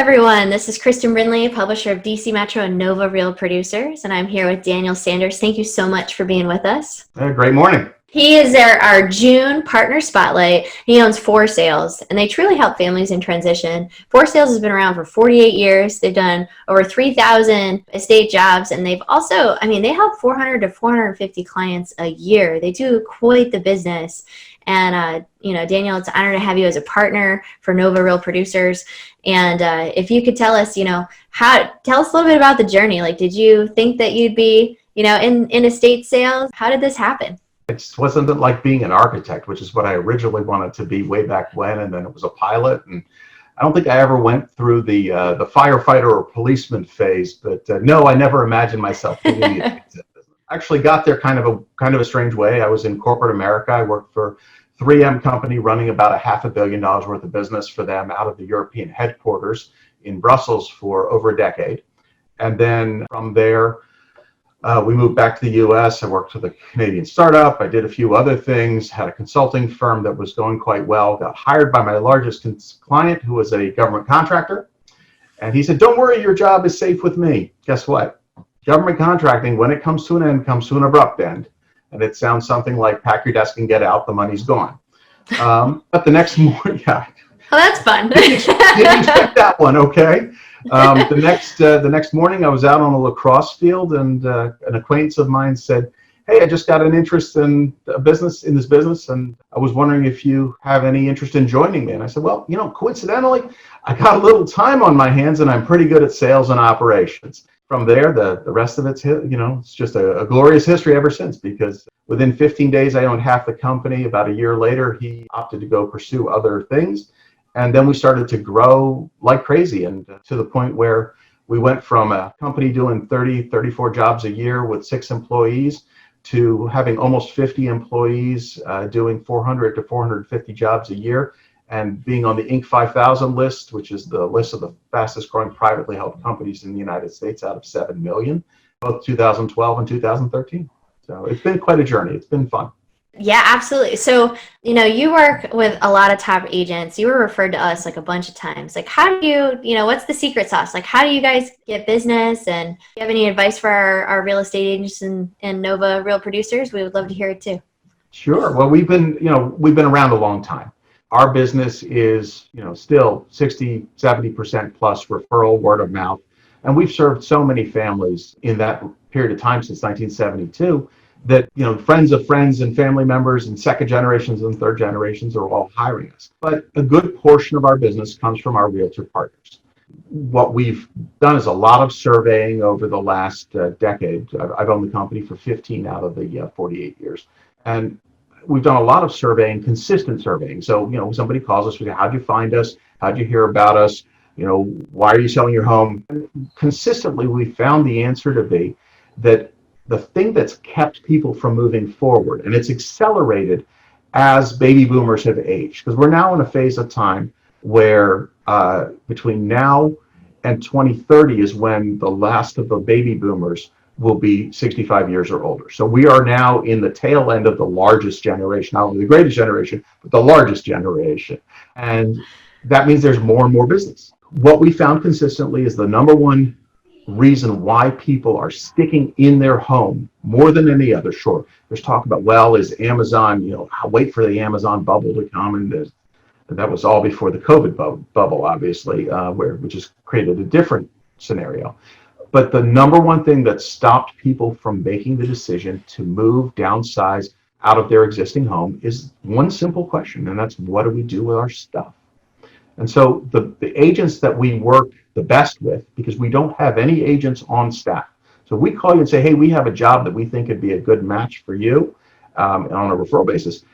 everyone. This is Kristin Brindley, publisher of DC Metro and Nova Real Producers, and I'm here with Daniel Sanders. Thank you so much for being with us. Great morning. He is our June partner spotlight. He owns For Sales, and they truly help families in transition. For Sales has been around for 48 years. They've done over 3,000 estate jobs, and they've also, they help 400 to 450 clients a year. They do quite the business. And, Daniel, it's an honor to have you as a partner for Nova Real Producers. And if you could tell us, tell us a little bit about the journey. Like, did you think that you'd be, in estate sales? How did this happen? It just wasn't like being an architect, which is what I originally wanted to be way back when. And then it was a pilot. And I don't think I ever went through the firefighter or policeman phase. But no, I never imagined myself doing the estate sales business. I actually got there kind of a strange way. I was in corporate America. I worked for 3M company running about $500 million worth of business for them out of the European headquarters in Brussels for over a decade. And then from there, we moved back to the US. I worked with a Canadian startup. I did a few other things, had a consulting firm that was going quite well, got hired by my largest client, who was a government contractor. And he said, "Don't worry, your job is safe with me." Guess what? Government contracting, when it comes to an end, comes to an abrupt end. And it sounds something like pack your desk and get out, the money's gone. But the next morning, yeah. Oh, that's fun. Didn't expect that one, okay? The next morning, I was out on a lacrosse field, and an acquaintance of mine said, "Hey, I just got an interest in this business, and I was wondering if you have any interest in joining me." And I said, "Well, coincidentally, I got a little time on my hands, and I'm pretty good at sales and operations." From there, the rest of it's just a glorious history ever since, because within 15 days, I owned half the company. About a year later, he opted to go pursue other things. And then we started to grow like crazy, and to the point where we went from a company doing 34 jobs a year with 6 employees to having almost 50 employees doing 400 to 450 jobs a year, and being on the Inc. 5000 list, which is the list of the fastest growing privately held companies in the United States out of 7 million, both 2012 and 2013. So it's been quite a journey. It's been fun. Yeah, absolutely. So, you work with a lot of top agents. You were referred to us like a bunch of times. Like, how do you, what's the secret sauce? Like, how do you guys get business? And do you have any advice for our real estate agents and Nova Real Producers? We would love to hear it too. Sure. Well, we've been around a long time. Our business is, still 60, 70% plus referral, word of mouth. And we've served so many families in that period of time since 1972 that, friends of friends and family members and second generations and third generations are all hiring us. But a good portion of our business comes from our realtor partners. What we've done is a lot of surveying over the last decade. I've owned the company for 15 out of the 48 years. And we've done a lot of surveying, consistent surveying. So, somebody calls us, we say, "How'd you find us? How'd you hear about us? Why are you selling your home?" And consistently, we found the answer to be that the thing that's kept people from moving forward, and it's accelerated as baby boomers have aged, because we're now in a phase of time where between now and 2030 is when the last of the baby boomers will be 65 years or older. So we are now in the tail end of the largest generation, not only the greatest generation, but the largest generation. And that means there's more and more business. What we found consistently is the number one reason why people are sticking in their home more than any other. Sure, there's talk about, well, is Amazon, I'll wait for the Amazon bubble to come, and that was all before the COVID bubble, obviously, which has created a different scenario. But the number one thing that stopped people from making the decision to move, downsize out of their existing home is one simple question, and that's, what do we do with our stuff? And so the agents that we work the best with, because we don't have any agents on staff. So we call you and say, "Hey, we have a job that we think could be a good match for you on a referral basis."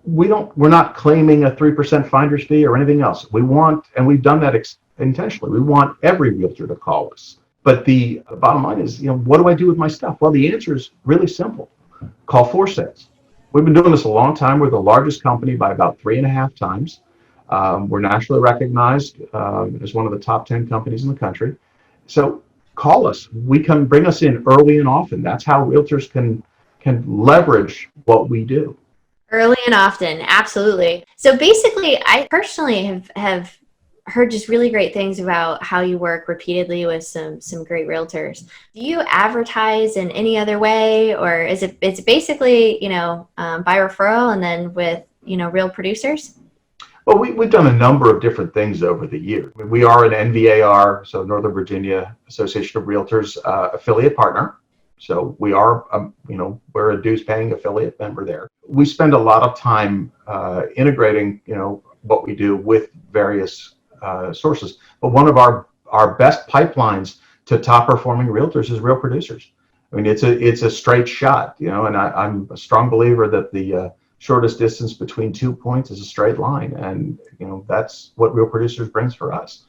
We're not claiming a 3% finder's fee or anything else. We want, and we've done that intentionally, we want every realtor to call us. But the bottom line is, what do I do with my stuff? Well, the answer is really simple. Call For Sales. We've been doing this a long time. We're the largest company by about 3.5 times. We're nationally recognized as one of the top 10 companies in the country. So call us. We can bring us in early and often. That's how realtors can leverage what we do. Early and often, absolutely. So basically, I personally have heard just really great things about how you work repeatedly with some great realtors. Do you advertise in any other way, or it's basically by referral and then with real producers? Well, we've done a number of different things over the years. I mean, we are an NVAR, so Northern Virginia Association of Realtors affiliate partner. So we are, we're a dues paying affiliate member there. We spend a lot of time integrating, what we do with various sources. But one of our best pipelines to top performing realtors is real producers. I mean, it's a straight shot, and I'm a strong believer that the shortest distance between 2 points is a straight line, and that's what real producers brings for us,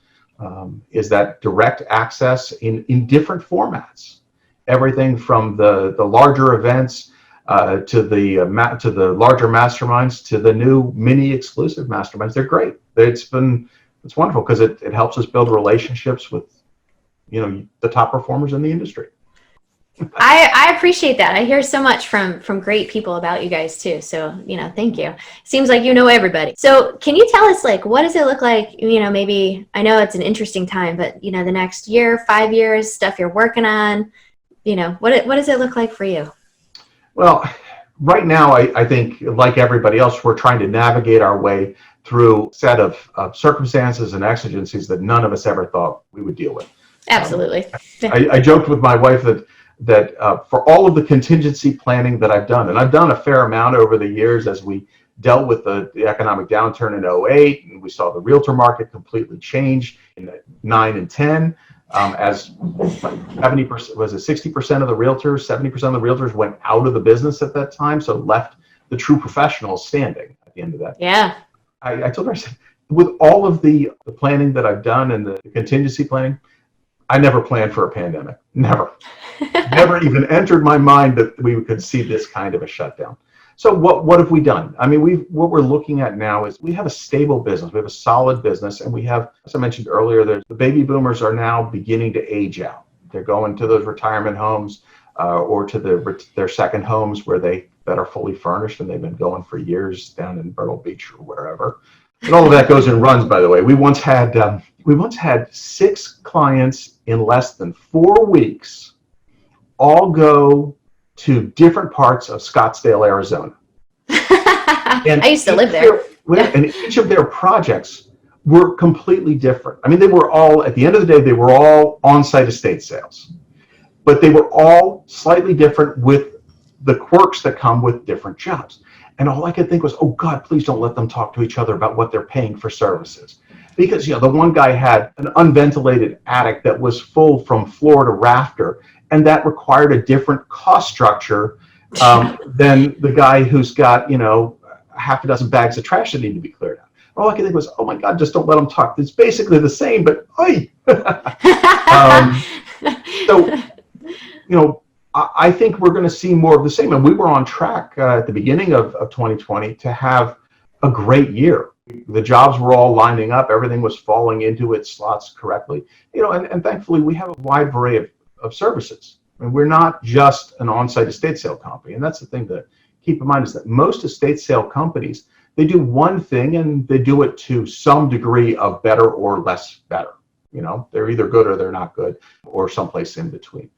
is that direct access in different formats, everything from the larger events to the larger masterminds to the new mini exclusive masterminds. They're great. It's wonderful because it helps us build relationships with the top performers in the industry. I appreciate that. I hear so much from great people about you guys too. So, thank you. Seems like you know everybody. So can you tell us, what does it look like, maybe, I know it's an interesting time, but, the next year, 5 years, stuff you're working on, what does it look like for you? Well, right now, I think, like everybody else, we're trying to navigate our way through a set of circumstances and exigencies that none of us ever thought we would deal with. Absolutely. I joked with my wife that for all of the contingency planning that I've done, and I've done a fair amount over the years as we dealt with the economic downturn in '08, and we saw the realtor market completely change in '09 and '10, as 70%, was it 60% of the realtors, 70% of the realtors went out of the business at that time, so left the true professionals standing at the end of that. Yeah. I told her, I said, with all of the planning that I've done and the contingency planning, I never planned for a pandemic. Never. Never even entered my mind that we could see this kind of a shutdown. So what have we done? I mean, what we're looking at now is we have a stable business. We have a solid business, and we have, as I mentioned earlier, the baby boomers are now beginning to age out. They're going to those retirement homes or to their second homes that are fully furnished, and they've been going for years down in Myrtle Beach or wherever. And all of that goes in runs, by the way. We once had 6 clients in less than 4 weeks all go to different parts of Scottsdale, Arizona. And I used to live there. And each of their projects were completely different. I mean, they were all, at the end of the day, they were all on-site estate sales. But they were all slightly different with the quirks that come with different jobs. And all I could think was, oh God, please don't let them talk to each other about what they're paying for services. Because the one guy had an unventilated attic that was full from floor to rafter, and that required a different cost structure than the guy who's got, half a dozen bags of trash that need to be cleared out. All I could think was, oh my God, just don't let them talk. It's basically the same, but oi. I think we're going to see more of the same. And we were on track at the beginning of 2020 to have a great year. The jobs were all lining up. Everything was falling into its slots correctly. And thankfully, we have a wide array of services. I mean, we're not just an on-site estate sale company. And that's the thing to keep in mind, is that most estate sale companies, they do one thing and they do it to some degree of better or less better. They're either good or they're not good, or someplace in between.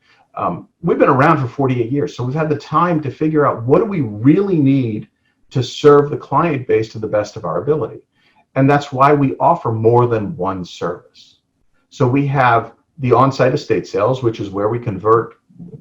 We've been around for 48 years, so we've had the time to figure out what do we really need to serve the client base to the best of our ability. And that's why we offer more than one service. So we have the on-site estate sales, which is where we convert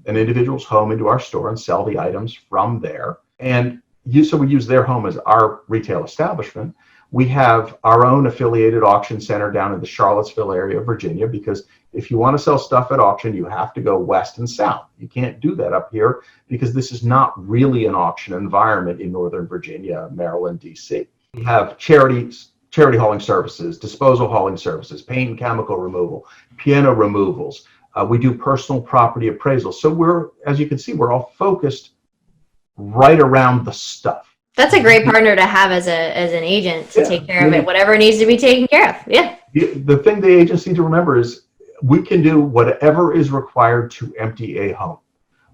an individual's home into our store and sell the items from there. And so we use their home as our retail establishment. We have our own affiliated auction center down in the Charlottesville area of Virginia, because if you want to sell stuff at auction, you have to go west and south. You can't do that up here because this is not really an auction environment in Northern Virginia, Maryland, DC. We have charity hauling services, disposal hauling services, paint and chemical removal, piano removals. We do personal property appraisals. So as you can see, we're all focused right around the stuff. That's a great partner to have as an agent to take care of it, whatever needs to be taken care of. Yeah. The thing the agents need to remember is we can do whatever is required to empty a home.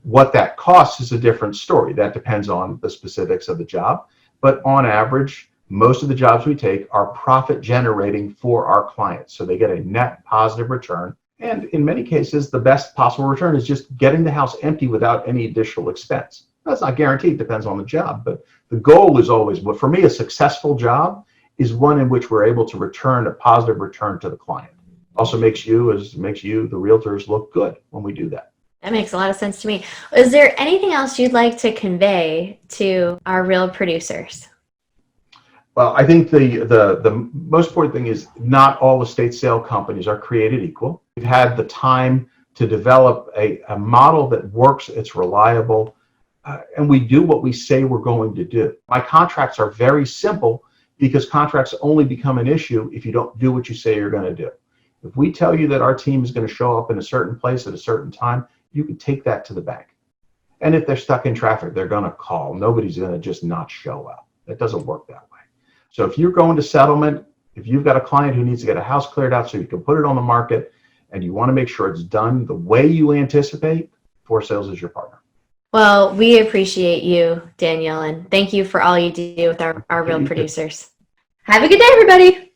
What that costs is a different story. That depends on the specifics of the job. But on average, Most of the jobs we take are profit generating for our clients. So they get a net positive return. And in many cases, the best possible return is just getting the house empty without any additional expense. That's not guaranteed, depends on the job, but the goal is always, but for me, a successful job is one in which we're able to return a positive return to the client. Also makes you, the realtors, look good when we do that. That makes a lot of sense to me. Is there anything else you'd like to convey to our real producers? Well, I think the most important thing is not all estate sale companies are created equal. We've had the time to develop a model that works, it's reliable, and we do what we say we're going to do. My contracts are very simple because contracts only become an issue if you don't do what you say you're going to do. If we tell you that our team is going to show up in a certain place at a certain time, you can take that to the bank. And if they're stuck in traffic, they're going to call. Nobody's going to just not show up. That doesn't work that way. So if you're going to settlement, if you've got a client who needs to get a house cleared out so you can put it on the market and you want to make sure it's done the way you anticipate, For Sales is your partner. Well, we appreciate you, Daniel, and thank you for all you do with our real producers. Have a good day, everybody.